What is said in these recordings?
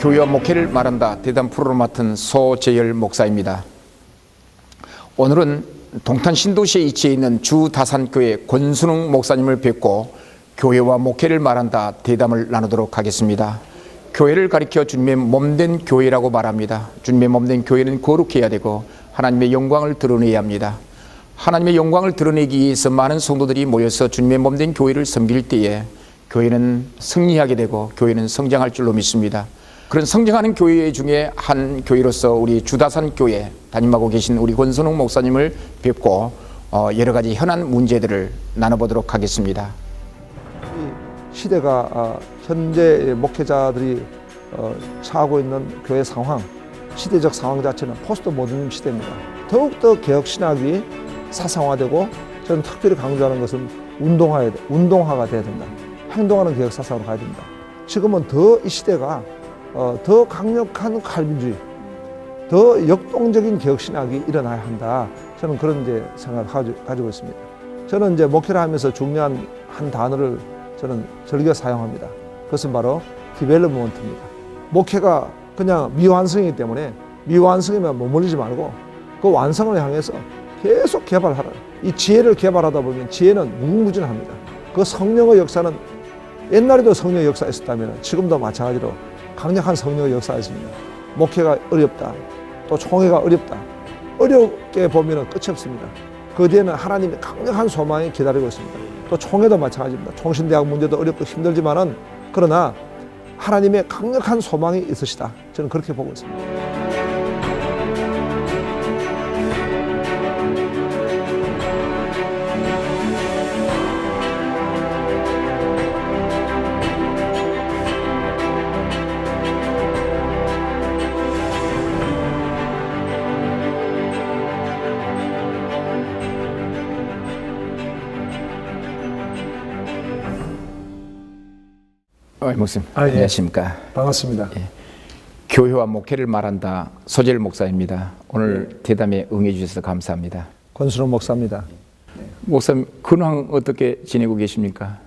교회와 목회를 말한다 대담 프로를 맡은 소재열 목사입니다. 오늘은 동탄 신도시에 위치해 있는 주다산교회 권순웅 목사님을 뵙고 교회와 목회를 말한다 대담을 나누도록 하겠습니다. 교회를 가리켜 주님의 몸된 교회라고 말합니다. 주님의 몸된 교회는 거룩해야 되고 하나님의 영광을 드러내야 합니다. 하나님의 영광을 드러내기 위해서 많은 성도들이 모여서 주님의 몸된 교회를 섬길 때에 교회는 승리하게 되고 교회는 성장할 줄로 믿습니다. 그런 성장하는 교회 중에 한 교회로서 우리 주다산 교회 담임하고 계신 우리 권순웅 목사님을 뵙고 여러 가지 현안 문제들을 나눠보도록 하겠습니다. 이 시대가 현재 목회자들이 처하고 있는 교회 상황, 시대적 상황 자체는 포스트 모더니즘 시대입니다. 더욱더 개혁 신학이 사상화되고 저는 특별히 강조하는 것은 운동화가 돼야 된다. 행동하는 개혁 사상으로 가야 된다. 지금은 더 이 시대가 더 강력한 칼빈주의, 더 역동적인 개혁 신학이 일어나야 한다. 저는 그런 이제 생각을 가지고 있습니다. 저는 이제 목회를 하면서 중요한 한 단어를 저는 즐겨 사용합니다. 그것은 바로 디벨롭먼트입니다. 목회가 그냥 미완성이기 때문에 미완성이면 머물리지 말고 그 완성을 향해서 계속 개발하라. 이 지혜를 개발하다 보면 지혜는 무궁무진합니다. 그 성령의 역사는 옛날에도 성령의 역사가 있었다면 지금도 마찬가지로 강력한 성령의 역사가 있습니다. 목회가 어렵다. 또 총회가 어렵다. 어렵게 보면 끝이 없습니다. 그 뒤에는 하나님의 강력한 소망이 기다리고 있습니다. 또 총회도 마찬가지입니다. 총신대학 문제도 어렵고 힘들지만은 그러나 하나님의 강력한 소망이 있으시다. 저는 그렇게 보고 있습니다. 목사님, 예. 안녕하십니까? 반갑습니다. 예. 교회와 목회를 말한다 소재열 목사입니다. 오늘 대담에 응해 주셔서 감사합니다. 권순웅 목사입니다. 목사님, 근황 어떻게 지내고 계십니까?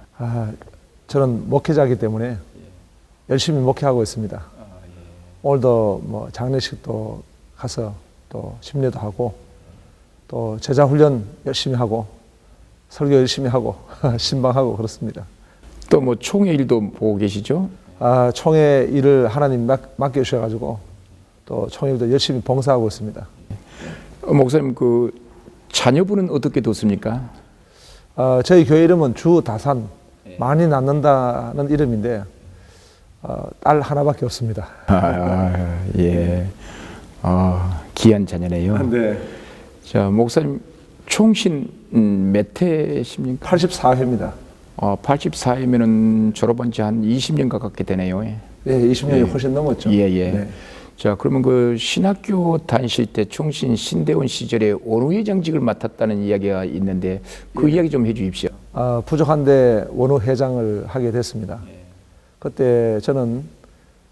저는 목회자이기 때문에 열심히 목회하고 있습니다. 오늘도 뭐 장례식도 가서 또 심례도 하고 또 제자 훈련 열심히 하고 설교 열심히 하고 신방하고 그렇습니다. 또 뭐 총회 일도 보고 계시죠? 총회 일을 하나님 맡겨주셔가지고 또 총회도 열심히 봉사하고 있습니다. 목사님, 그 자녀분은 어떻게 뒀습니까? 저희 교회 이름은 주다산, 많이 낳는다는 이름인데 딸 하나밖에 없습니다. 예. 귀한 자녀네요. 네. 자, 목사님 총신 몇 회십니까? 84회입니다. 84회면은 졸업한 지 한 20년 가깝게 되네요. 예, 20년이 훨씬 넘었죠. 예, 예. 네. 자, 그러면 그 신학교 다니실 때 총신 신대원 시절에 원우회장직을 맡았다는 이야기가 있는데 그 이야기 좀 해주십시오. 부족한데 원우회장을 하게 됐습니다. 그때 저는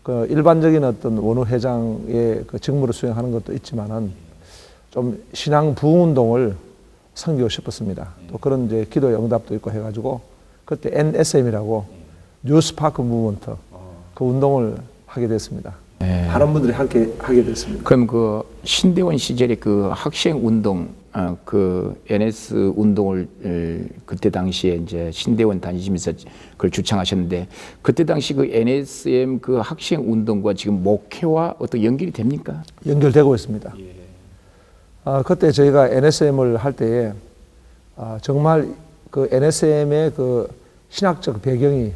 그 일반적인 어떤 원우회장의 그 직무를 수행하는 것도 있지만은 좀 신앙 부흥운동을 섬기고 싶었습니다. 또 그런 이제 기도의 응답도 있고 해가지고 그때 NSM이라고 뉴스파크 무브먼트 그 운동을 하게 됐습니다. 네. 많은 분들이 함께 하게 됐습니다. 그럼 그 신대원 시절에 그 학생 운동, 그 NS 운동을 그때 당시에 이제 신대원 다니시면서 그걸 주창하셨는데 그때 당시 그 NSM 그 학생 운동과 지금 목회와 어떤 연결이 됩니까? 연결되고 있습니다. 그때 저희가 NSM을 할 때에 정말 그 NSM의 그 신학적 배경이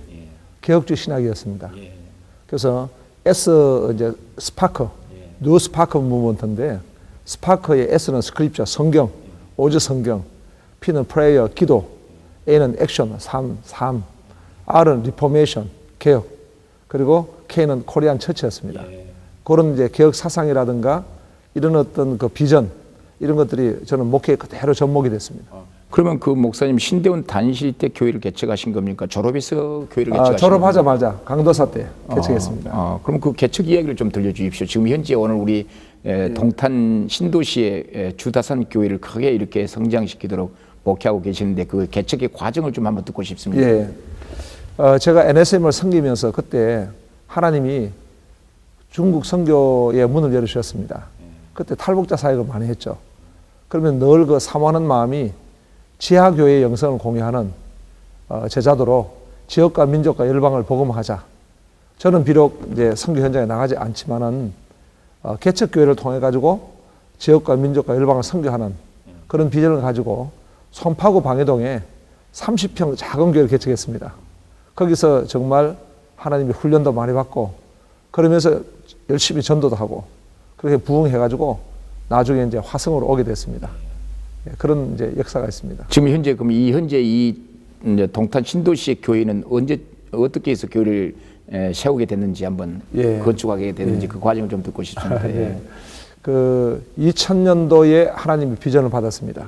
개혁주의 신학이었습니다. 그래서 S 이제 스파크, 뉴 스파크 무브먼트인데 스파크의 S는 스크립처, 성경, 오즈 성경, P는 프레이어, 기도, A는 액션, 삶, R은 리포메이션, 개혁, 그리고 K는 코리안 처치였습니다. 그런 이제 개혁 사상이라든가 이런 어떤 그 비전 이런 것들이 저는 목회에 그대로 접목이 됐습니다. 그러면 그 목사님 신대원 다니실 때 교회를 개척하신 겁니까? 졸업해서 교회를 개척하신 졸업하자마자 강도사 때 개척했습니다. 그럼 그 개척 이야기를 좀 들려주십시오. 지금 현재 오늘 우리 동탄 신도시의 주다산 교회를 크게 이렇게 성장시키도록 목회하고 계시는데 그 개척의 과정을 좀 한번 듣고 싶습니다. 예. 제가 NSM을 섬기면서 그때 하나님이 중국 선교의 문을 열으셨습니다. 그때 탈북자 사역을 많이 했죠. 그러면 늘 그 사모하는 마음이 지하교회의 영성을 공유하는 제자도로 지역과 민족과 열방을 복음하자. 저는 비록 이제 선교 현장에 나가지 않지만은 개척교회를 통해 가지고 지역과 민족과 열방을 선교하는 그런 비전을 가지고 송파구 방해동에 30평 작은 교회를 개척했습니다. 거기서 정말 하나님의 훈련도 많이 받고 그러면서 열심히 전도도 하고 그렇게 부흥해가지고 나중에 이제 화성으로 오게 됐습니다. 그런 이제 역사가 있습니다. 지금 현재 그럼 이 이제 동탄 신도시의 교회는 언제 어떻게 해서 교회를 세우게 됐는지 한번 건축하게 됐는지 그 과정을 좀 듣고 싶습니다. 그 2000년도에 하나님의 비전을 받았습니다.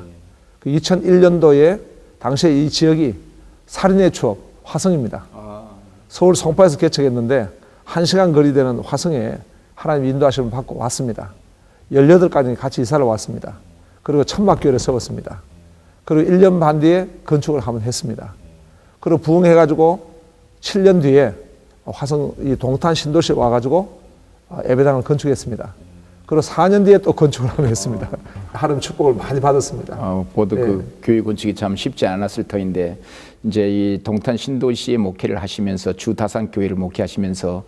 그 2001년도에 당시에 이 지역이 살인의 추억 화성입니다. 서울 송파에서 개척했는데 1시간 거리 되는 화성에 하나님 인도하심을 받고 왔습니다. 18가정이 같이 이사를 왔습니다. 그리고 천막교회를 세웠습니다. 그리고 1년 반 뒤에 건축을 한번 했습니다. 그리고 부흥해가지고 7년 뒤에 화성 이 동탄 신도시에 와가지고 예배당을 건축했습니다. 그리고 4년 뒤에 또 건축을 한번 했습니다. 하나님 축복을 많이 받았습니다. 모두 그 교회 건축이 참 쉽지 않았을 터인데 이제 이 동탄 신도시의 목회를 하시면서 주다산 교회를 목회하시면서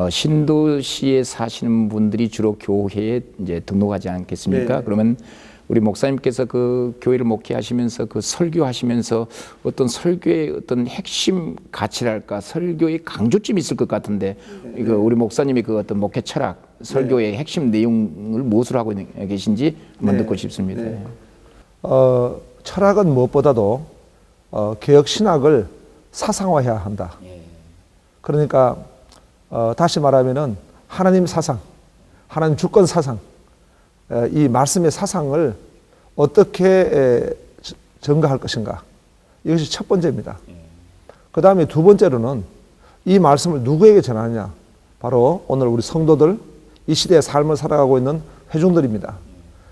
신도시에 사시는 분들이 주로 교회에 이제 등록하지 않겠습니까? 그러면 우리 목사님께서 그 교회를 목회하시면서 그 설교하시면서 어떤 설교의 어떤 핵심 가치랄까 설교의 강조점이 있을 것 같은데 이거 우리 목사님이 그 어떤 목회 철학 설교의 핵심 내용을 무엇으로 하고 계신지 한번 듣고 싶습니다. 철학은 무엇보다도 개혁 신학을 사상화해야 한다. 그러니까 다시 말하면은 하나님 사상, 하나님 주권 사상, 이 말씀의 사상을 어떻게 전가할 것인가. 이것이 첫 번째입니다. 그 다음에 두 번째로는 이 말씀을 누구에게 전하느냐. 바로 오늘 우리 성도들, 이 시대의 삶을 살아가고 있는 회중들입니다.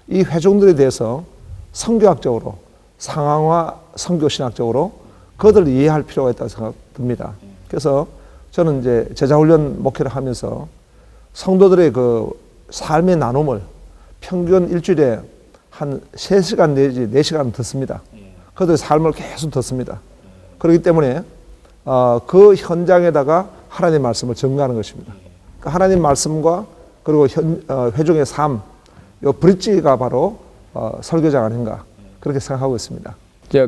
이 회중들에 대해서 성교학적으로, 상황화 성교신학적으로 그들을 이해할 필요가 있다고 생각됩니다. 그래서 저는 이제 제자훈련 목회를 하면서 성도들의 그 삶의 나눔을 평균 일주일에 한 3시간 내지 4시간 듣습니다. 그들의 삶을 계속 듣습니다. 그렇기 때문에 그 현장에다가 하나님 말씀을 전가하는 것입니다. 그 하나님 말씀과 그리고 회중의 삶, 이 브릿지가 바로 설교자가 아닌가 그렇게 생각하고 있습니다.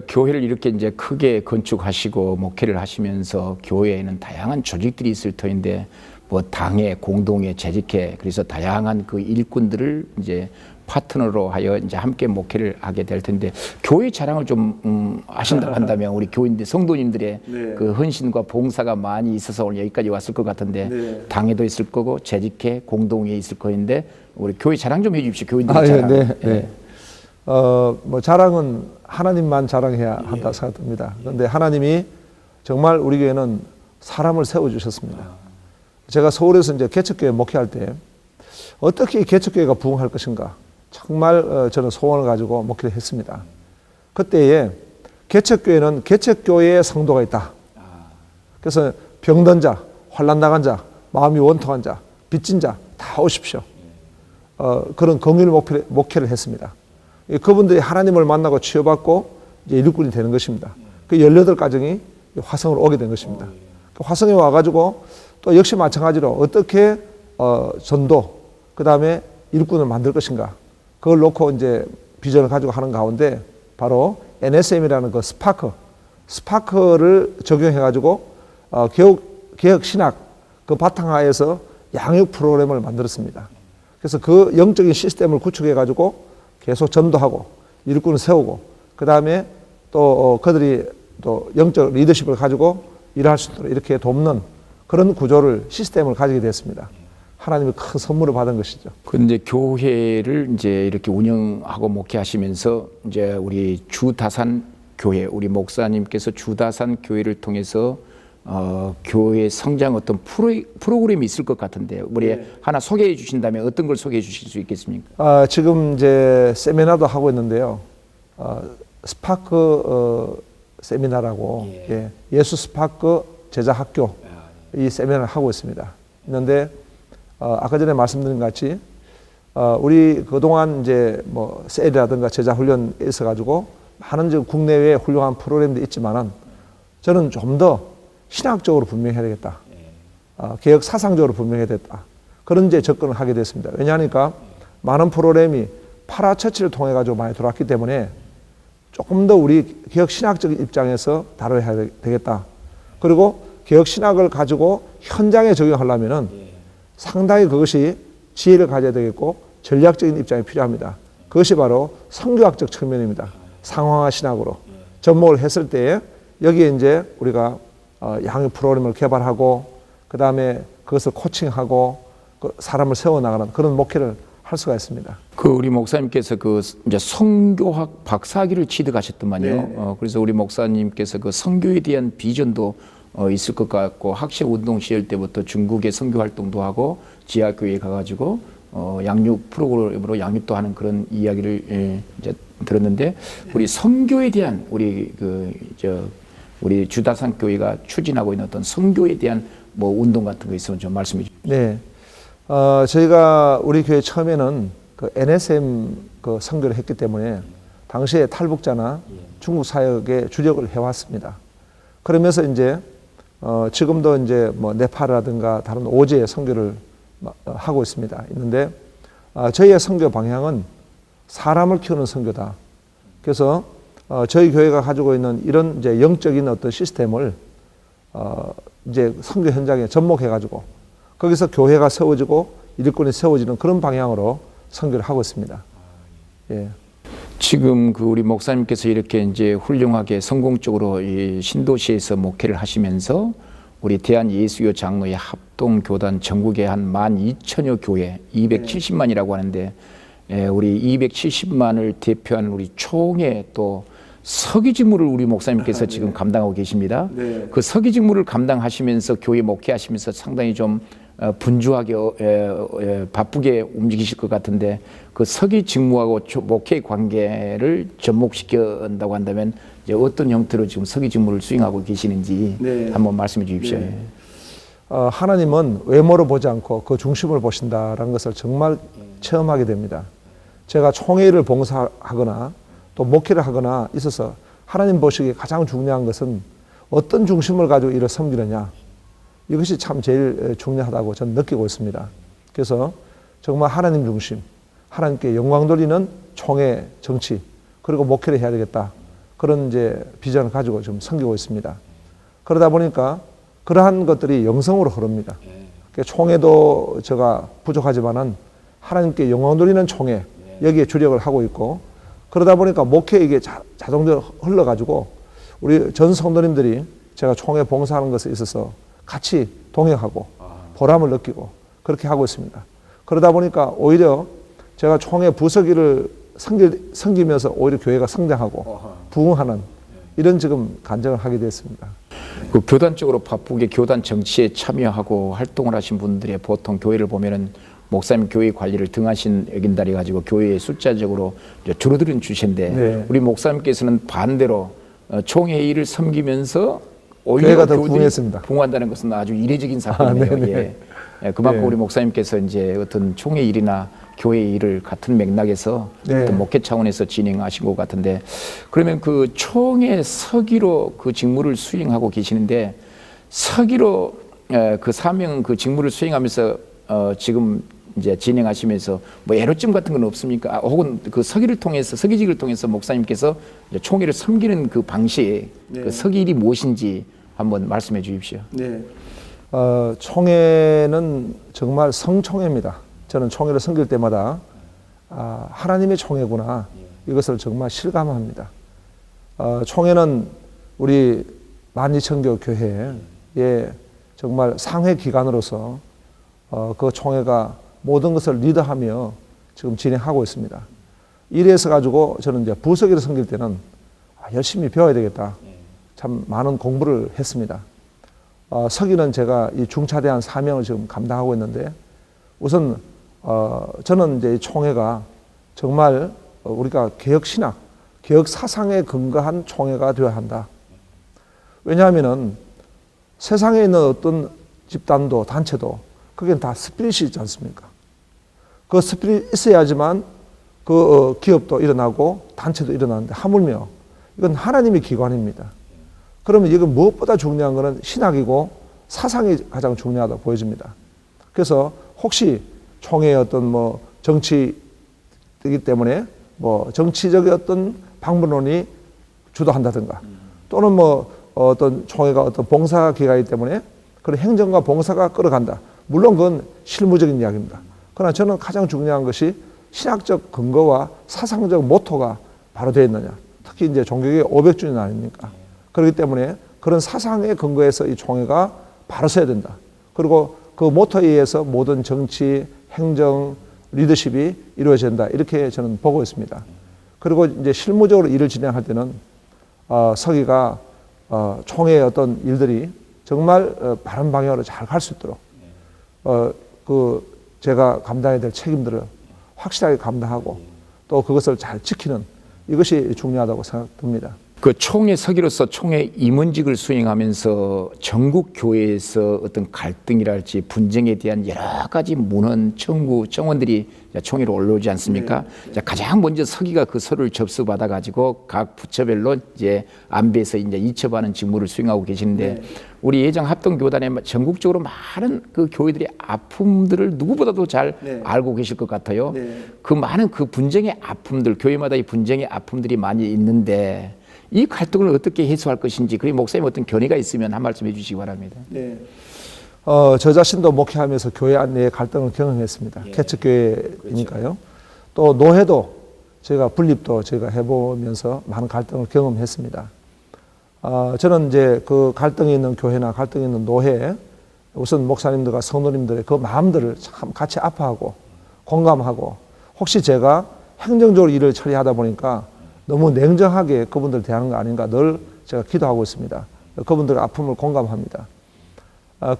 교회를 이렇게 이제 크게 건축하시고 목회를 하시면서 교회에는 다양한 조직들이 있을 터인데 뭐 당회, 공동회, 재직회 그래서 다양한 그 일꾼들을 이제 파트너로 하여 이제 함께 목회를 하게 될 텐데 교회 자랑을 좀 하신다고 한다면 우리 교인들 성도님들의 그 헌신과 봉사가 많이 있어서 오늘 여기까지 왔을 것 같은데 당회도 있을 거고 재직회, 공동회 있을 거인데 우리 교회 자랑 좀 해주십시오. 교인들 자랑. 뭐 자랑은 하나님만 자랑해야 한다 생각됩니다. 그런데 하나님이 정말 우리 교회는 사람을 세워주셨습니다. 제가 서울에서 이제 개척교회 목회할 때 어떻게 개척교회가 부흥할 것인가 정말 저는 소원을 가지고 목회를 했습니다. 그때에 개척교회는 개척교회의 성도가 있다. 그래서 병든 자, 환난 당한 자, 마음이 원통한 자, 빚진 자 다 오십시오. 그런 공유 목회를 했습니다. 그분들이 하나님을 만나고 치유받고 이제 일꾼이 되는 것입니다. 그 18가정이 화성으로 오게 된 것입니다. 그 화성에 와가지고 또 역시 마찬가지로 어떻게 전도, 그 다음에 일꾼을 만들 것인가. 그걸 놓고 이제 비전을 가지고 하는 가운데 바로 NSM이라는 그 스파크를 적용해가지고 개혁 신학 그 바탕하에서 양육 프로그램을 만들었습니다. 그래서 그 영적인 시스템을 구축해가지고 계속 전도하고 일꾼을 세우고 그 다음에 또 그들이 또 영적 리더십을 가지고 일할 수 있도록 이렇게 돕는 그런 구조를 시스템을 가지게 됐습니다. 하나님의 큰 선물을 받은 것이죠. 근데 교회를 이제 이렇게 운영하고 목회하시면서 이제 우리 주다산 교회 우리 목사님께서 주다산 교회를 통해서 교회 성장 어떤 프로그램이 있을 것 같은데 우리 하나 소개해 주신다면 어떤 걸 소개해 주실 수 있겠습니까? 지금 이제 세미나도 하고 있는데요. 스파크 세미나라고 예수 스파크 제자 학교 이 세미나를 하고 있습니다. 있는데 아까 전에 말씀드린 것 같이 우리 그동안 이제 뭐 셀이라든가 제자 훈련에 있어 가지고 많은 지금 국내외 훌륭한 프로그램도 있지만은 저는 좀 더 신학적으로 분명히 해야 되겠다. 개혁 사상적으로 분명히 해야 되겠다. 그런 이제 접근을 하게 됐습니다. 왜냐하니까 많은 프로그램이 파라처치를 통해 가지고 많이 들어왔기 때문에 조금 더 우리 개혁 신학적인 입장에서 다뤄야 되겠다. 그리고 개혁 신학을 가지고 현장에 적용하려면은 상당히 그것이 지혜를 가져야 되겠고 전략적인 입장이 필요합니다. 그것이 바로 성교학적 측면입니다. 상황화 신학으로 접목을 했을 때에 여기에 이제 우리가 양육 프로그램을 개발하고 그 다음에 그것을 코칭하고 사람을 세워나가는 그런 목회를 할 수가 있습니다. 그 우리 목사님께서 그 이제 성교학 박사학위를 취득하셨더만요. 네. 그래서 우리 목사님께서 그 성교에 대한 비전도 있을 것 같고 학생 운동 시절 때부터 중국에 선교 활동도 하고 지하교회에 가가지고 양육 프로그램으로 양육도 하는 그런 이야기를 이제 들었는데 우리 선교에 대한 우리 주다산 교회가 추진하고 있는 어떤 선교에 대한 뭐 운동 같은 거 있으면 좀 말씀해 주십시오. 네, 저희가 우리 교회 처음에는 그 NSM 그 선교를 했기 때문에 당시에 탈북자나 중국 사역에 주력을 해왔습니다. 그러면서 이제 지금도 이제 뭐 네팔이라든가 다른 오지의 선교를 하고 있는데 저희의 선교 방향은 사람을 키우는 선교다. 그래서 저희 교회가 가지고 있는 이런 이제 영적인 어떤 시스템을 이제 선교 현장에 접목해가지고 거기서 교회가 세워지고 일꾼이 세워지는 그런 방향으로 선교를 하고 있습니다. 예. 지금 그 우리 목사님께서 이렇게 이제 훌륭하게 성공적으로 이 신도시에서 목회를 하시면서 우리 대한예수교 장로의 합동교단 전국에 한 12,000여 교회 270만이라고 하는데 우리 270만을 대표하는 우리 총회 또 서기 직무를 우리 목사님께서 지금 감당하고 계십니다. 네. 그 서기 직무를 감당하시면서 교회 목회하시면서 상당히 좀 분주하게 바쁘게 움직이실 것 같은데 그 서기 직무하고 목회 관계를 접목시킨다고 한다면 이제 어떤 형태로 지금 서기 직무를 수행하고 계시는지 네. 한번 말씀해 주십시오. 네. 하나님은 외모로 보지 않고 그 중심을 보신다라는 것을 정말 체험하게 됩니다. 제가 총회를 봉사하거나 또 목회를 하거나 있어서 하나님 보시기에 가장 중요한 것은 어떤 중심을 가지고 이를 섬기느냐, 이것이 참 제일 중요하다고 저는 느끼고 있습니다. 그래서 정말 하나님 중심, 하나님께 영광 돌리는 총회 정치, 그리고 목회를 해야 되겠다, 그런 이제 비전을 가지고 좀 섬기고 있습니다. 그러다 보니까 그러한 것들이 영성으로 흐릅니다. 그러니까 총회도 제가 부족하지만은 하나님께 영광 돌리는 총회, 여기에 주력을 하고 있고, 그러다 보니까 목회에 이게 자동적으로 흘러가지고 우리 전 성도님들이 제가 총회 봉사하는 것에 있어서 같이 동행하고 보람을 느끼고 그렇게 하고 있습니다. 그러다 보니까 오히려 제가 총회 부서기를 섬기면서 오히려 교회가 성장하고 부흥하는 이런 지금 간증을 하게 됐습니다. 그 교단적으로 바쁘게 교단 정치에 참여하고 활동을 하신 분들의 보통 교회를 보면은 목사님 교회 관리를 등하신 여긴다리 가지고 교회의 숫자적으로 줄어드는 추세인데 네. 우리 목사님께서는 반대로 총회 일을 섬기면서 오히려 교회가 더 교우들이 부흥했습니다. 부흥한다는 것은 아주 이례적인 사건이에요. 그만큼 네. 우리 목사님께서 이제 어떤 총회 일이나 교회 일을 같은 맥락에서 네. 어떤 목회 차원에서 진행하신 것 같은데 그러면 그 총회 서기로 그 직무를 수행하고 계시는데 서기로 그 사명 그 직무를 수행하면서 지금 이제 진행하시면서 뭐 애로점 같은 건 없습니까? 혹은 그 서기를 통해서 서기직을 통해서 목사님께서 이제 총회를 섬기는 그 방식, 네. 그 서기일이 무엇인지 한번 말씀해 주십시오. 네. 총회는 정말 성총회입니다. 저는 총회를 섬길 때마다 하나님의 총회구나, 이것을 정말 실감합니다. 총회는 우리 12,000교 교회에 정말 상회 기관으로서 그 총회가 모든 것을 리더하며 지금 진행하고 있습니다. 이래서 가지고 저는 이제 부서기를 섬길 때는 열심히 배워야 되겠다. 참 많은 공부를 했습니다. 서기는 제가 이 중차대한 사명을 지금 감당하고 있는데 우선 저는 이제 이 총회가 정말 우리가 개혁 신학, 개혁 사상에 근거한 총회가 되어야 한다. 왜냐하면은 세상에 있는 어떤 집단도 단체도 그게 다 스피릿이 있지 않습니까? 그 스피릿이 있어야지만 그 기업도 일어나고 단체도 일어나는데 하물며 이건 하나님의 기관입니다. 그러면 이건 무엇보다 중요한 것은 신학이고 사상이 가장 중요하다고 보여집니다. 그래서 혹시 총회의 어떤 뭐 정치이기 때문에 뭐 정치적인 어떤 방문론이 주도한다든가 또는 뭐 어떤 총회가 어떤 봉사 기관이기 때문에 그런 행정과 봉사가 끌어간다. 물론 그건 실무적인 이야기입니다. 그러나 저는 가장 중요한 것이 신학적 근거와 사상적 모토가 바로 되어 있느냐. 특히 이제 종교개혁 500주년 아닙니까? 그렇기 때문에 그런 사상의 근거에서 이 총회가 바로 서야 된다. 그리고 그 모토에 의해서 모든 정치, 행정, 리더십이 이루어져야 된다. 이렇게 저는 보고 있습니다. 그리고 이제 실무적으로 일을 진행할 때는 서기가 총회의 어떤 일들이 정말 바른 방향으로 잘 갈 수 있도록 제가 감당해야 될 책임들을 확실하게 감당하고 또 그것을 잘 지키는 이것이 중요하다고 생각됩니다. 그 총회 서기로서 총회 임원직을 수행하면서 전국 교회에서 어떤 갈등이랄지 분쟁에 대한 여러 가지 문헌, 청구, 청원들이 총회로 올라오지 않습니까? 네. 가장 먼저 서기가 그 서류를 접수받아 가지고 각 부처별로 이제 안배에서 이제 이첩하는 직무를 수행하고 계시는데 네. 우리 예정 합동교단에 전국적으로 많은 그 교회들의 아픔들을 누구보다도 잘 네. 알고 계실 것 같아요. 네. 그 많은 그 분쟁의 아픔들, 교회마다 이 분쟁의 아픔들이 많이 있는데 이 갈등을 어떻게 해소할 것인지, 그리고 목사님 어떤 견해가 있으면 한 말씀 해주시기 바랍니다. 네. 저 자신도 목회하면서 교회 안내의 갈등을 경험했습니다. 예. 개척교회니까요. 그렇죠. 또 노회도 제가 분립도 제가 해보면서 많은 갈등을 경험했습니다. 저는 이제 그 갈등이 있는 교회나 갈등이 있는 노회에 우선 목사님들과 성도님들의 그 마음들을 참 같이 아파하고 공감하고 혹시 제가 행정적으로 일을 처리하다 보니까 너무 냉정하게 그분들 대하는 거 아닌가 늘 제가 기도하고 있습니다. 그분들의 아픔을 공감합니다.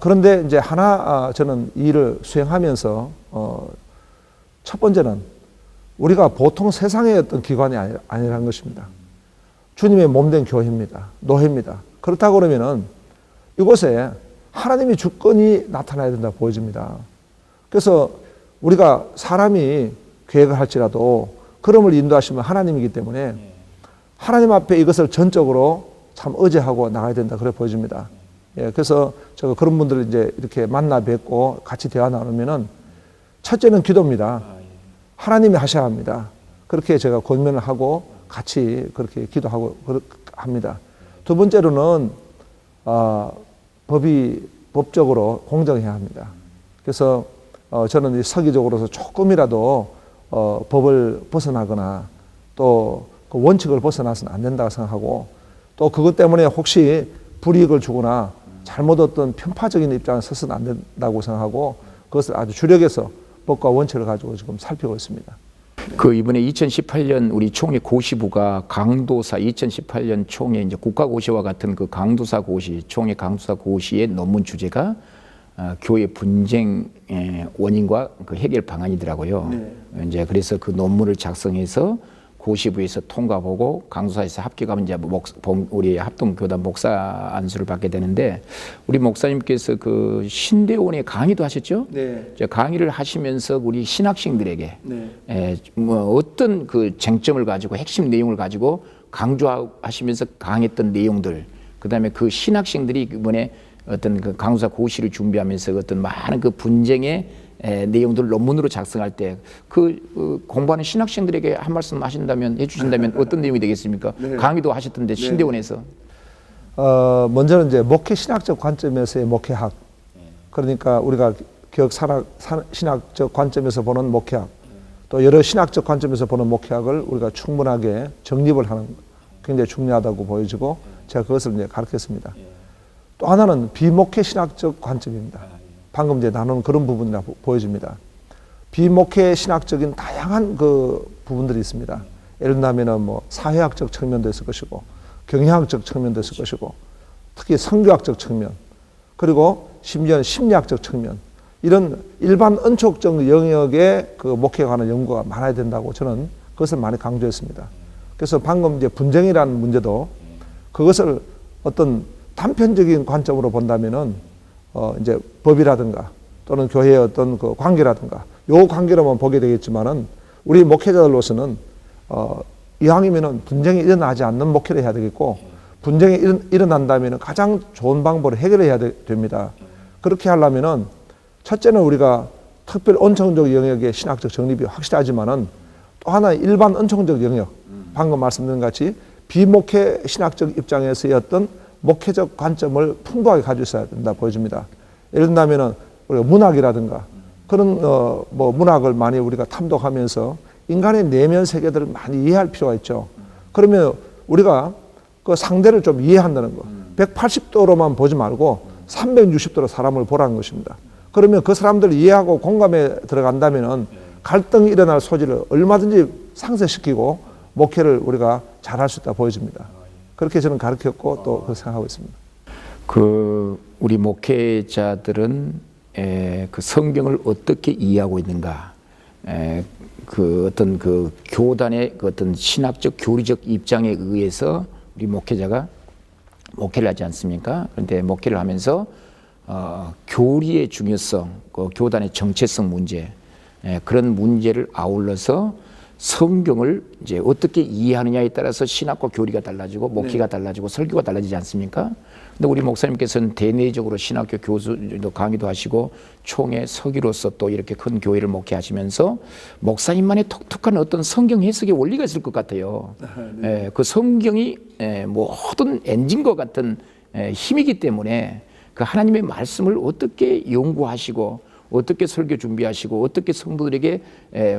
그런데 이제 하나 저는 이 일을 수행하면서 첫 번째는 우리가 보통 세상의 어떤 기관이 아니라는 것입니다. 주님의 몸된 교회입니다. 노회입니다. 그렇다고 그러면은 이곳에 하나님의 주권이 나타나야 된다 보여집니다. 그래서 우리가 사람이 계획을 할지라도 걸음을 인도하시면 하나님이기 때문에 하나님 앞에 이것을 전적으로 참 의지하고 나가야 된다 그래 보여집니다. 예, 그래서 제가 그런 분들을 이제 이렇게 만나 뵙고 같이 대화 나누면은 첫째는 기도입니다. 하나님이 하셔야 합니다. 그렇게 제가 권면을 하고 같이 그렇게 기도하고 합니다. 두 번째로는 법적으로 공정해야 합니다. 그래서 저는 서기적으로서 조금이라도 법을 벗어나거나 또 그 원칙을 벗어나서는 안 된다고 생각하고 또 그것 때문에 혹시 불이익을 주거나 잘못 어떤 편파적인 입장에 서서는 안 된다고 생각하고 그것을 아주 주력해서 법과 원칙을 가지고 지금 살피고 있습니다. 그 이번에 2018년 우리 총회 고시부가 강도사 2018년 총회 이제 국가고시와 같은 그 강도사 고시, 총회 강도사 고시의 논문 주제가 교회 분쟁의 원인과 그 해결 방안이더라고요. 네. 이제 그래서 그 논문을 작성해서 고시부에서 통과보고 강도사에서 합격하면 이제 우리 합동교단 목사 안수를 받게 되는데 우리 목사님께서 그 신대원에 강의도 하셨죠? 네. 강의를 하시면서 우리 신학생들에게 네. 뭐 어떤 그 쟁점을 가지고 핵심 내용을 가지고 강조하시면서 강했던 내용들, 그다음에 그 신학생들이 이번에 어떤 그 강도사 고시를 준비하면서 어떤 많은 그 분쟁의 내용들을 논문으로 작성할 때 그 공부하는 신학생들에게 한 말씀 하신다면 해주신다면 어떤 내용이 되겠습니까? 네. 강의도 하셨던데 신대원에서. 먼저는 이제 목회 신학적 관점에서의 목회학. 그러니까 우리가 교육 신학적 관점에서 보는 목회학, 또 여러 신학적 관점에서 보는 목회학을 우리가 충분하게 정립을 하는 굉장히 중요하다고 보여지고 제가 그것을 이제 가르쳤습니다. 또 하나는 비목회 신학적 관점입니다. 방금 이제 나눈 그런 부분이 보여집니다. 비목회 신학적인 다양한 그 부분들이 있습니다. 예를 들면은 뭐 사회학적 측면도 있을 것이고, 경영학적 측면도 있을 것이고, 특히 선교학적 측면, 그리고 심지어는 심리학적 측면, 이런 일반 은촉적 영역의 그 목회에 관한 연구가 많아야 된다고 저는 그것을 많이 강조했습니다. 그래서 방금 이제 분쟁이라는 문제도 그것을 어떤 단편적인 관점으로 본다면은 이제 법이라든가 또는 교회의 어떤 그 관계라든가 요 관계로만 보게 되겠지만은 우리 목회자들로서는 이왕이면은 분쟁이 일어나지 않는 목회를 해야 되겠고 분쟁이 일어난다면은 가장 좋은 방법으로 해결해야 됩니다. 그렇게 하려면은 첫째는 우리가 특별 은총적 영역의 신학적 정립이 확실하지만은 또 하나 일반 은총적 영역 방금 말씀드린 같이 비목회 신학적 입장에서의 어떤 목회적 관점을 풍부하게 가지고 있어야 된다 보여집니다. 예를 든다면은 우리가 문학이라든가 그런 뭐 문학을 많이 우리가 탐독하면서 인간의 내면 세계들을 많이 이해할 필요가 있죠. 그러면 우리가 그 상대를 좀 이해한다는 거. 180도로만 보지 말고 360도로 사람을 보라는 것입니다. 그러면 그 사람들을 이해하고 공감에 들어간다면은 갈등이 일어날 소지를 얼마든지 상쇄시키고 목회를 우리가 잘할 수 있다 보여집니다. 그렇게 저는 가르쳤고 또 그렇게 생각하고 있습니다. 우리 목회자들은 그 성경을 어떻게 이해하고 있는가? 그 어떤 그 교단의 그 어떤 신학적 교리적 입장에 의해서 우리 목회자가 목회를 하지 않습니까? 그런데 목회를 하면서 교리의 중요성, 그 교단의 정체성 문제, 그런 문제를 아울러서 성경을 이제 어떻게 이해하느냐에 따라서 신학과 교리가 달라지고 목회가 달라지고 설교가 달라지지 않습니까? 근데 우리 목사님께서는 대내적으로 신학교 교수도 강의도 하시고 총회 서기로서 또 이렇게 큰 교회를 목회하시면서 목사님만의 독특한 어떤 성경 해석의 원리가 있을 것 같아요. 그 성경이 모든 엔진과 같은 힘이기 때문에 그 하나님의 말씀을 어떻게 연구하시고 어떻게 설교 준비하시고 어떻게 성도들에게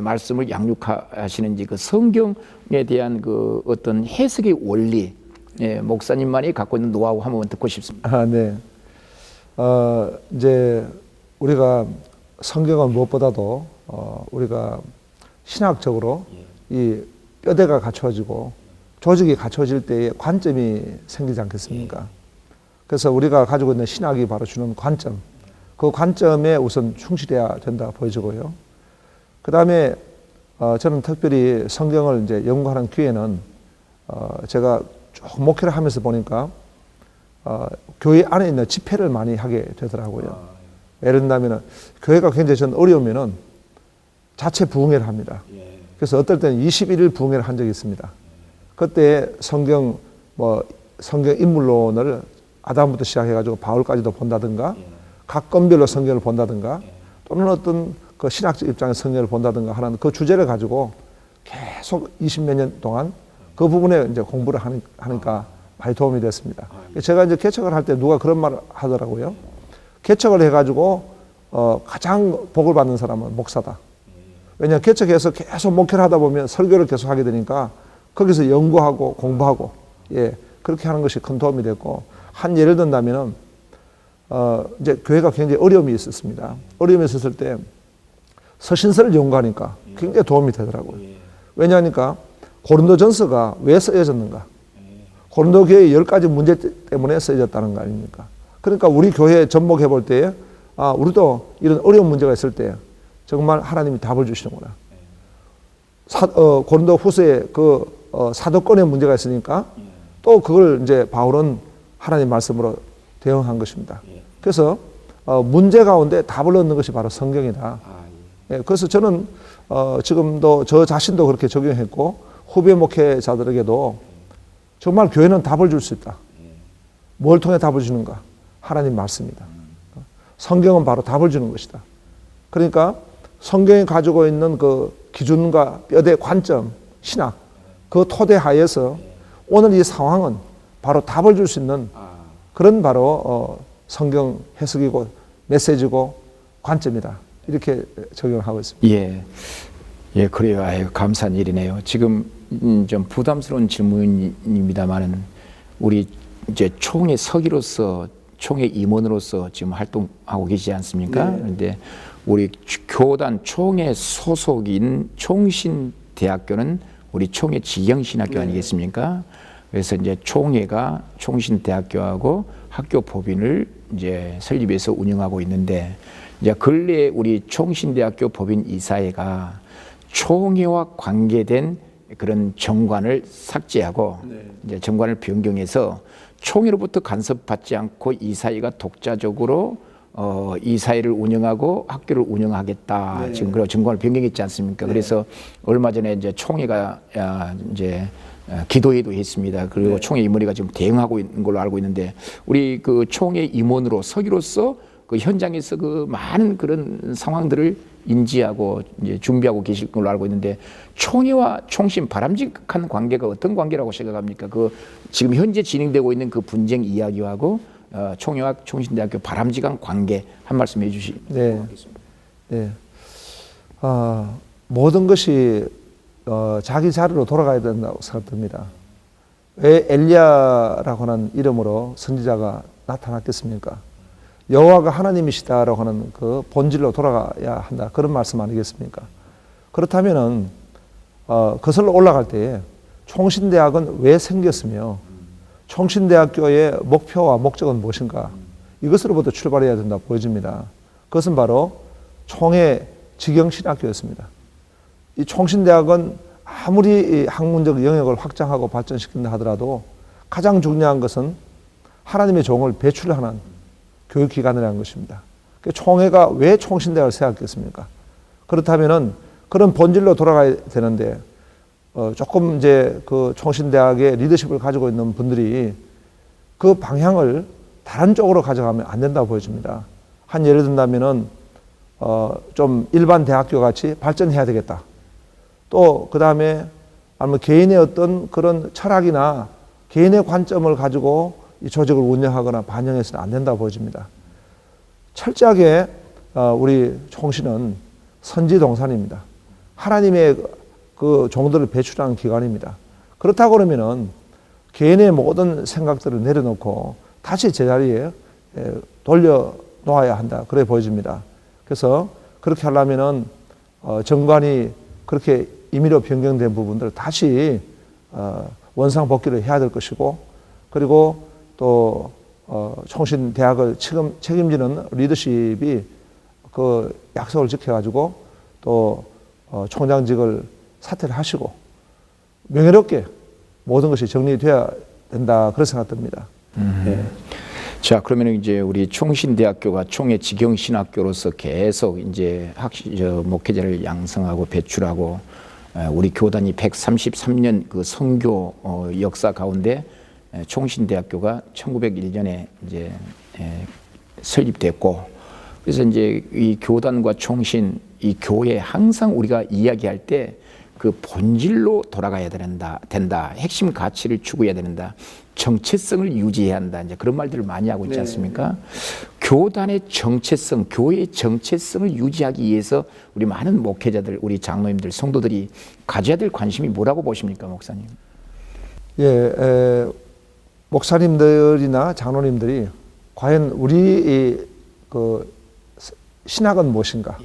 말씀을 양육하시는지 그 성경에 대한 그 어떤 해석의 원리, 목사님만이 갖고 있는 노하우 한번 듣고 싶습니다. 네. 이제 우리가 성경은 무엇보다도 우리가 신학적으로 이 뼈대가 갖춰지고 조직이 갖춰질 때의 관점이 생기지 않겠습니까? 그래서 우리가 가지고 있는 신학이 바로 주는 관점, 그 관점에 우선 충실해야 된다 보여지고요. 그 다음에 저는 특별히 성경을 이제 연구하는 기회는 제가 쭉 목회를 하면서 보니까 교회 안에 있는 집회를 많이 하게 되더라고요. 예를 들면 교회가 굉장히 전 어려우면은 자체 부흥회를 합니다. 그래서 어떨 때는 21일 부흥회를 한 적이 있습니다. 그때 성경 인물론을 아담부터 시작해가지고 바울까지도 본다든가 각 건별로 성경을 본다든가 또는 어떤 그 신학적 입장의 성경을 본다든가 하는 그 주제를 가지고 계속 20몇 년 동안 그 부분에 이제 공부를 하니까 많이 도움이 됐습니다. 제가 이제 개척을 할 때 누가 그런 말을 하더라고요. 개척을 해가지고 가장 복을 받는 사람은 목사다. 왜냐하면 개척해서 계속 목회를 하다 보면 설교를 계속 하게 되니까 거기서 연구하고 공부하고 그렇게 하는 것이 큰 도움이 됐고 한 예를 든다면은 이제 교회가 굉장히 어려움이 있었습니다. 어려움이 있었을 때 서신서를 연구하니까 굉장히 도움이 되더라고요. 왜냐하니까 고린도전서가 왜 쓰여졌는가? 고린도 교회의 10가지 문제 때문에 쓰여졌다는 거 아닙니까? 그러니까 우리 교회 접목해 볼 때에 우리도 이런 어려운 문제가 있을 때 정말 하나님이 답을 주시는구나. 고린도 후서에 그 사도권의 문제가 있으니까 또 그걸 이제 바울은 하나님 말씀으로 대응한 것입니다. 그래서 문제 가운데 답을 얻는 것이 바로 성경이다. 그래서 저는 지금도 저 자신도 그렇게 적용했고 후배 목회자들에게도 정말 교회는 답을 줄 수 있다. 뭘 통해 답을 주는가? 하나님 말씀이다. 성경은 바로 답을 주는 것이다. 그러니까 성경이 가지고 있는 그 기준과 뼈대 관점, 신학, 그 토대 하에서 오늘 이 상황은 바로 답을 줄 수 있는 그런 바로 성경 해석이고 메시지고 관점이다. 이렇게 적용을 하고 있습니다. 예, 그래요. 아유, 감사한 일이네요. 지금 좀 부담스러운 질문입니다만은 우리 이제 총회 서기로서 총회 임원으로서 지금 활동하고 계시지 않습니까? 그런데 우리 교단 총회 소속인 총신대학교는 우리 총회 지경신학교 아니겠습니까? 그래서 이제 총회가 총신대학교하고 학교 법인을 이제 설립해서 운영하고 있는데 이제 근래에 우리 총신대학교 법인 이사회가 총회와 관계된 그런 정관을 삭제하고 이제 정관을 변경해서 총회로부터 간섭받지 않고 이사회가 독자적으로 이 사회를 운영하고 학교를 운영하겠다. 지금 그런 정권을 변경했지 않습니까? 그래서 얼마 전에 이제 총회가 이제 기도회도 했습니다. 그리고 총회 임원회가 지금 대응하고 있는 걸로 알고 있는데 우리 그 총회 임원으로 서기로서 그 현장에서 그 많은 그런 상황들을 인지하고 이제 준비하고 계실 걸로 알고 있는데 총회와 총신 바람직한 관계가 어떤 관계라고 생각합니까? 그 지금 현재 진행되고 있는 그 분쟁 이야기하고 총회와 총신대학교 바람직한 관계 한 말씀 해주시면 고맙겠습니다. 네. 모든 것이 자기 자리로 돌아가야 된다고 생각됩니다. 왜 엘리야라고 하는 이름으로 선지자가 나타났겠습니까? 여호와가 하나님이시다라고 하는 그 본질로 돌아가야 한다. 그런 말씀 아니겠습니까? 그렇다면은 거슬러 올라갈 때에 총신대학은 왜 생겼으며 총신대학교의 목표와 목적은 무엇인가? 이것으로부터 출발해야 된다 보여집니다. 그것은 바로 총회 직영신학교였습니다. 이 총신대학은 아무리 학문적 영역을 확장하고 발전시킨다 하더라도 가장 중요한 것은 하나님의 종을 배출하는 교육기관이라는 것입니다. 총회가 왜 총신대학을 세웠겠습니까? 그렇다면은 그런 본질로 돌아가야 되는데 조금 이제 그 총신대학의 리더십을 가지고 있는 분들이 그 방향을 다른 쪽으로 가져가면 안 된다고 보여집니다. 한 예를 든다면은 좀 일반 대학교 같이 발전해야 되겠다. 또 그 다음에 아니면 개인의 어떤 그런 철학이나 개인의 관점을 가지고 이 조직을 운영하거나 반영해서는 안 된다고 보여집니다. 철저하게 우리 총신은 선지동산입니다. 하나님의 그 종들을 배출하는 기관입니다. 그렇다고 그러면은 개인의 모든 생각들을 내려놓고 다시 제자리에 돌려놓아야 한다. 그래 보여집니다. 그래서 그렇게 하려면은 정관이 그렇게 임의로 변경된 부분들을 다시 원상복귀를 해야 될 것이고, 그리고 또 총신대학을 책임지는 리더십이 그 약속을 지켜가지고 또 총장직을 사퇴를 하시고 명예롭게 모든 것이 정리되어야 된다, 그런 생각됩니다. 네. 자, 그러면 이제 우리 총신대학교가 총회 직영신학교로서 계속 이제 목회자를 양성하고 배출하고 우리 교단이 133년 그 선교 역사 가운데 총신대학교가 1901년에 이제 설립됐고, 그래서 이제 이 교단과 총신, 이 교회 항상 우리가 이야기할 때 그 본질로 돌아가야 된다. 핵심 가치를 추구해야 된다. 정체성을 유지해야 한다. 이제 그런 말들을 많이 하고 있지 않습니까? 교단의 정체성, 교회의 정체성을 유지하기 위해서 우리 많은 목회자들, 우리 장로님들, 성도들이 가져야 될 관심이 뭐라고 보십니까, 목사님? 예, 목사님들이나 장로님들이 과연 우리 그 신학은 무엇인가,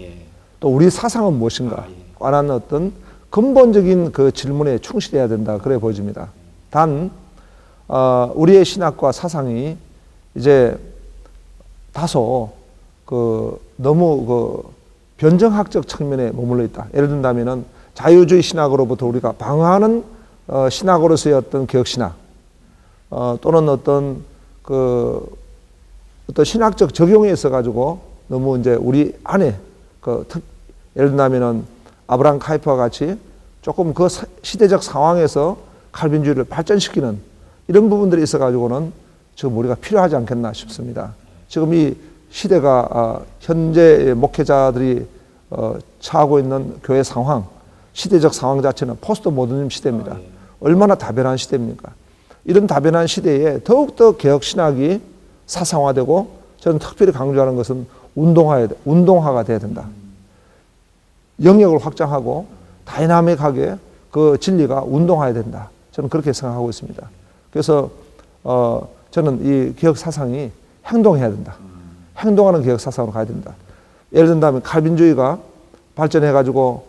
또 우리 사상은 무엇인가, 관한 어떤 근본적인 그 질문에 충실해야 된다, 그래 보여집니다. 단 우리의 신학과 사상이 이제 다소 너무 변정학적 측면에 머물러 있다. 예를 든다면은 자유주의 신학으로부터 우리가 방어하는 신학으로서의 어떤 개혁신학, 또는 어떤 신학적 적용에 있어 가지고 너무 이제 우리 안에 예를 든다면은 아브라함 카이퍼와 같이 조금 그 시대적 상황에서 칼빈주의를 발전시키는 이런 부분들이 있어 가지고는 지금 우리가 필요하지 않겠나 싶습니다. 지금 이 시대가 현재 목회자들이 처하고 있는 교회 상황, 시대적 상황 자체는 포스트 모더니즘 시대입니다. 얼마나 다변한 시대입니까? 이런 다변한 시대에 더욱더 개혁 신학이 사상화되고, 저는 특별히 강조하는 것은 운동화가 돼야 된다. 영역을 확장하고 다이나믹하게 그 진리가 운동화해야 된다. 저는 그렇게 생각하고 있습니다. 그래서 저는 이 개혁 사상이 행동해야 된다. 행동하는 개혁 사상으로 가야 된다. 예를 든다면 칼빈주의가 발전해가지고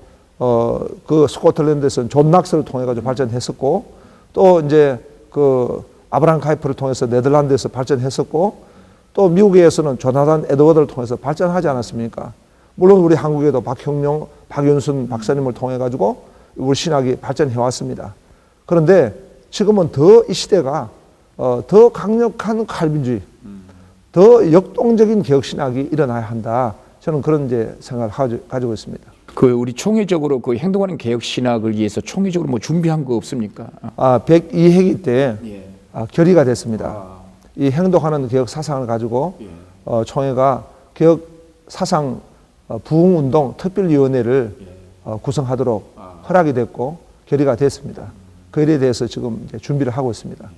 그 스코틀랜드에서는 존 낙스를 통해가지고 발전했었고, 또 이제 그 아브라함 카이퍼를 통해서 네덜란드에서 발전했었고, 또 미국에서는 조나단 에드워드를 통해서 발전하지 않았습니까? 물론 우리 한국에도 박형룡, 박윤순 박사님을 통해 가지고 우리 신학이 발전해 왔습니다. 그런데 지금은 더 이 시대가 더 강력한 칼빈주의, 더 역동적인 개혁 신학이 일어나야 한다. 저는 그런 이제 생각을 가지고 있습니다. 그 우리 총회적으로 그 행동하는 개혁 신학을 위해서 총회적으로 뭐 준비한 거 없습니까? 102회기 때 예. 결의가 됐습니다. 이 행동하는 개혁 사상을 가지고 총회가 개혁 사상 부흥운동 특별위원회를 구성하도록 허락이 됐고 결의가 됐습니다. 그 일에 대해서 지금 이제 준비를 하고 있습니다.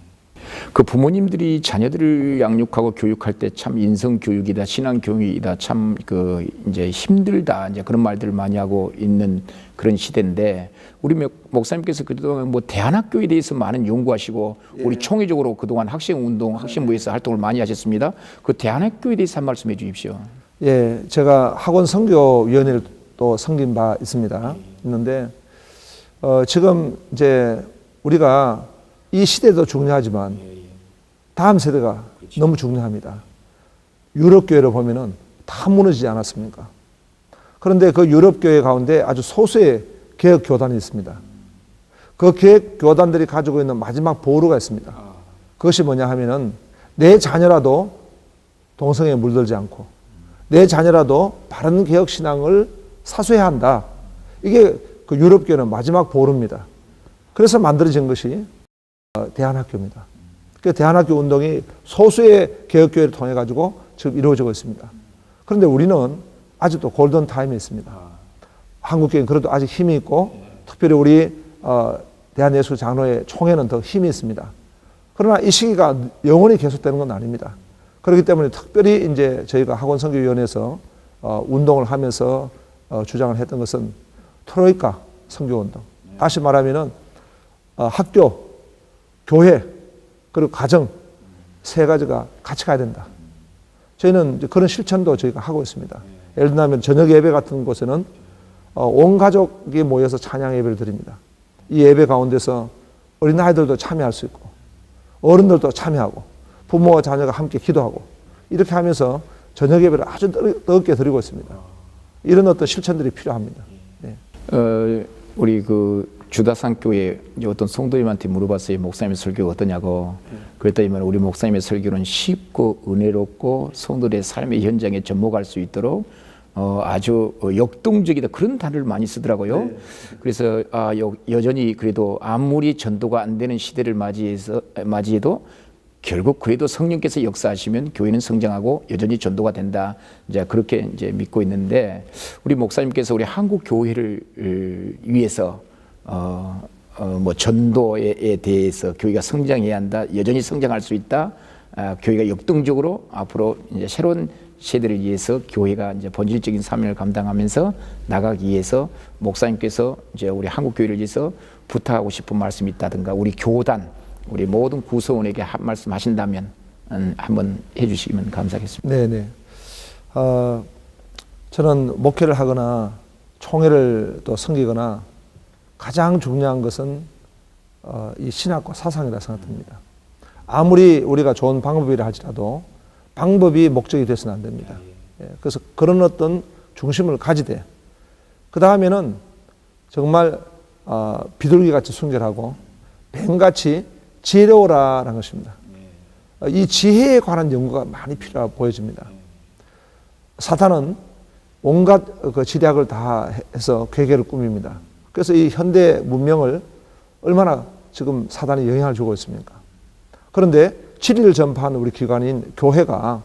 그 부모님들이 자녀들을 양육하고 교육할 때 참 인성 교육이다, 신앙 교육이다, 참 그 이제 힘들다, 이제 그런 말들을 많이 하고 있는 그런 시대인데 우리 목사님께서 그동안 뭐 대안학교에 대해서 많은 연구하시고 우리 총회적으로 그동안 학생운동, 학생부에서 활동을 많이 하셨습니다. 그 대안학교에 대해서 한 말씀해 주십시오. 예, 제가 학원 선교위원회를 또 섬긴 바 있는데 지금 이제 우리가 이 시대도 중요하지만 다음 세대가 너무 중요합니다. 유럽 교회를 보면은 다 무너지지 않았습니까? 그런데 그 유럽 교회 가운데 아주 소수의 개혁 교단이 있습니다. 그 개혁 교단들이 가지고 있는 마지막 보루가 있습니다. 그것이 뭐냐 하면은 내 자녀라도 동성애에 물들지 않고 내 자녀라도 바른 개혁 신앙을 사수해야 한다. 이게 그 유럽 교회는 마지막 보루입니다. 그래서 만들어진 것이 대안학교입니다. 그 대안학교 운동이 소수의 개혁교회를 통해 가지고 지금 이루어지고 있습니다. 그런데 우리는 아직도 골든 타임에 있습니다. 한국교회는 그래도 아직 힘이 있고 특별히 우리 대한예술장로회 총회는 더 힘이 있습니다. 그러나 이 시기가 영원히 계속되는 건 아닙니다. 그렇기 때문에 특별히 이제 저희가 학원선교위원회에서 운동을 하면서 주장을 했던 것은 트로이카 선교운동. 다시 말하면은 학교, 교회, 그리고 가정 세 가지가 같이 가야 된다. 저희는 이제 그런 실천도 저희가 하고 있습니다. 예를 들면 저녁 예배 같은 곳에는 온 가족이 모여서 찬양 예배를 드립니다. 이 예배 가운데서 어린아이들도 참여할 수 있고 어른들도 참여하고 부모와 자녀가 함께 기도하고 이렇게 하면서 저녁 예배를 아주 뜨겁게 드리고 있습니다. 이런 어떤 실천들이 필요합니다. 네. 우리 그 주다산 교회 어떤 성도님한테 물어봤어요. 목사님의 설교가 어떠냐고. 그랬더니만 우리 목사님의 설교는 쉽고 은혜롭고 성도들의 삶의 현장에 접목할 수 있도록 아주 역동적이다 그런 단어를 많이 쓰더라고요. 네. 그래서 여전히 그래도 아무리 전도가 안 되는 시대를 맞이해도 결국 그래도 성령께서 역사하시면 교회는 성장하고 여전히 전도가 된다. 이제 그렇게 이제 믿고 있는데 우리 목사님께서 우리 한국 교회를 위해서 뭐 전도에 대해서 교회가 성장해야 한다. 여전히 성장할 수 있다. 교회가 역동적으로 앞으로 이제 새로운 세대를 위해서 교회가 이제 본질적인 사명을 감당하면서 나가기 위해서 목사님께서 이제 우리 한국 교회를 위해서 부탁하고 싶은 말씀이 있다든가 우리 교단 우리 모든 구성원에게 한 말씀 하신다면 한번 해주시면 감사하겠습니다. 네네. 저는 목회를 하거나 총회를 또 섬기거나 가장 중요한 것은 이 신학과 사상이라 생각합니다. 아무리 우리가 좋은 방법이라 할지라도 방법이 목적이 돼서는 안 됩니다. 그래서 그런 어떤 중심을 가지되 그 다음에는 정말 비둘기같이 순결하고 뱀같이 지혜로워라는 것입니다. 이 지혜에 관한 연구가 많이 필요하고 보여집니다. 사탄은 온갖 그 지략을 다 해서 괴계를 꾸밉니다. 그래서 이 현대 문명을 얼마나 지금 사단이 영향을 주고 있습니까? 그런데 진리를 전파하는 우리 기관인 교회가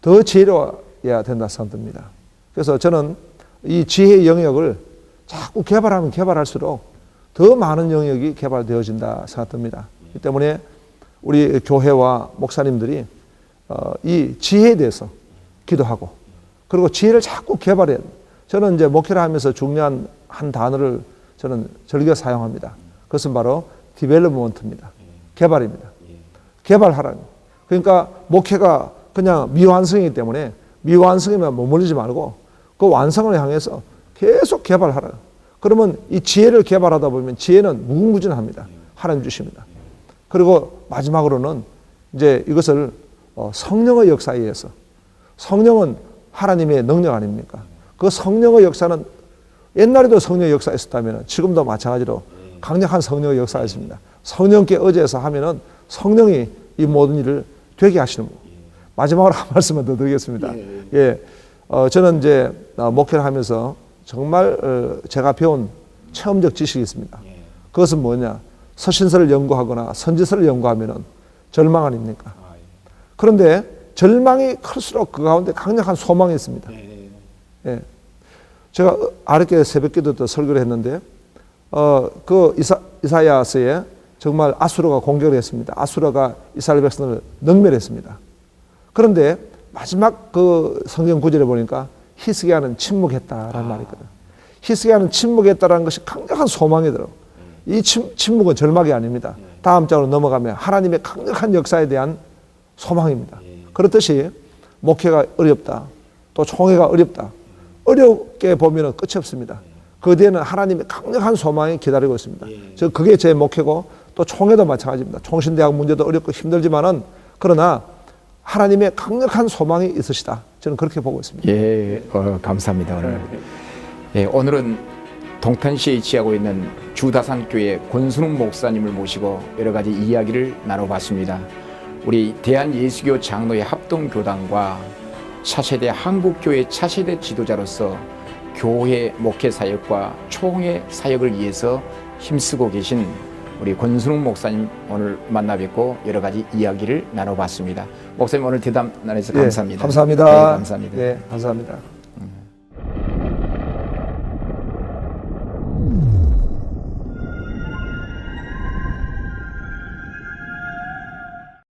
더 지혜로워야 된다 생각됩니다. 그래서 저는 이 지혜의 영역을 자꾸 개발하면 개발할수록 더 많은 영역이 개발되어진다 생각됩니다. 이 때문에 우리 교회와 목사님들이 이 지혜에 대해서 기도하고 그리고 지혜를 자꾸 개발해야 돼요. 저는 이제 목회를 하면서 중요한 한 단어를 저는 즐겨 사용합니다. 그것은 바로 디벨롭먼트입니다. 개발입니다. 개발하라는. 그러니까 목회가 그냥 미완성이기 때문에 미완성이면 머물리지 말고 그 완성을 향해서 계속 개발하라. 그러면 이 지혜를 개발하다 보면 지혜는 무궁무진합니다. 하나님 주십니다. 그리고 마지막으로는 이제 이것을 성령의 역사에 의해서 성령은 하나님의 능력 아닙니까? 그 성령의 역사는 옛날에도 성령의 역사가 있었다면 지금도 마찬가지로 강력한 성령의 역사가 있습니다. 성령께 의지해서 하면은 성령이 이 모든 일을 되게 하시는 거예요. 마지막으로 한 말씀만 더 드리겠습니다. 예, 저는 이제 목회를 하면서 정말 제가 배운 체험적 지식이 있습니다. 그것은 뭐냐? 서신서를 연구하거나 선지서를 연구하면은 절망 아닙니까? 그런데 절망이 클수록 그 가운데 강력한 소망이 있습니다. 예. 제가 아랫게 새벽기도 때 설교를 했는데 그 이사야서에 정말 아수르가 공격을 했습니다. 아수르가 이스라엘 백성을 능멸했습니다. 그런데 마지막 그 성경 구절에 보니까 히스기야는 침묵했다라는 말이 있거든요. 히스기야는 침묵했다라는 것이 강력한 소망이더라고요. 이 침묵은 절망이 아닙니다. 다음 장으로 넘어가면 하나님의 강력한 역사에 대한 소망입니다. 그렇듯이 목회가 어렵다. 또 총회가 어렵다. 어렵게 보면 끝이 없습니다. 그 뒤에는 하나님의 강력한 소망이 기다리고 있습니다. 그게 제 목회고 또 총회도 마찬가지입니다. 총신대학 문제도 어렵고 힘들지만은 그러나 하나님의 강력한 소망이 있으시다. 저는 그렇게 보고 있습니다. 예, 감사합니다. 오늘. 예, 오늘은 동탄시에 위치하고 있는 주다산교회 권순웅 목사님을 모시고 여러 가지 이야기를 나눠봤습니다. 우리 대한예수교 장로회 합동교단과 차세대 한국교회 차세대 지도자로서 교회 목회 사역과 총회 사역을 위해서 힘쓰고 계신 우리 권순웅 목사님 오늘 만나 뵙고 여러 가지 이야기를 나눠봤습니다. 목사님 오늘 대담 나눠주셔서 감사합니다. 감사합니다. 네, 감사합니다. 네, 감사합니다.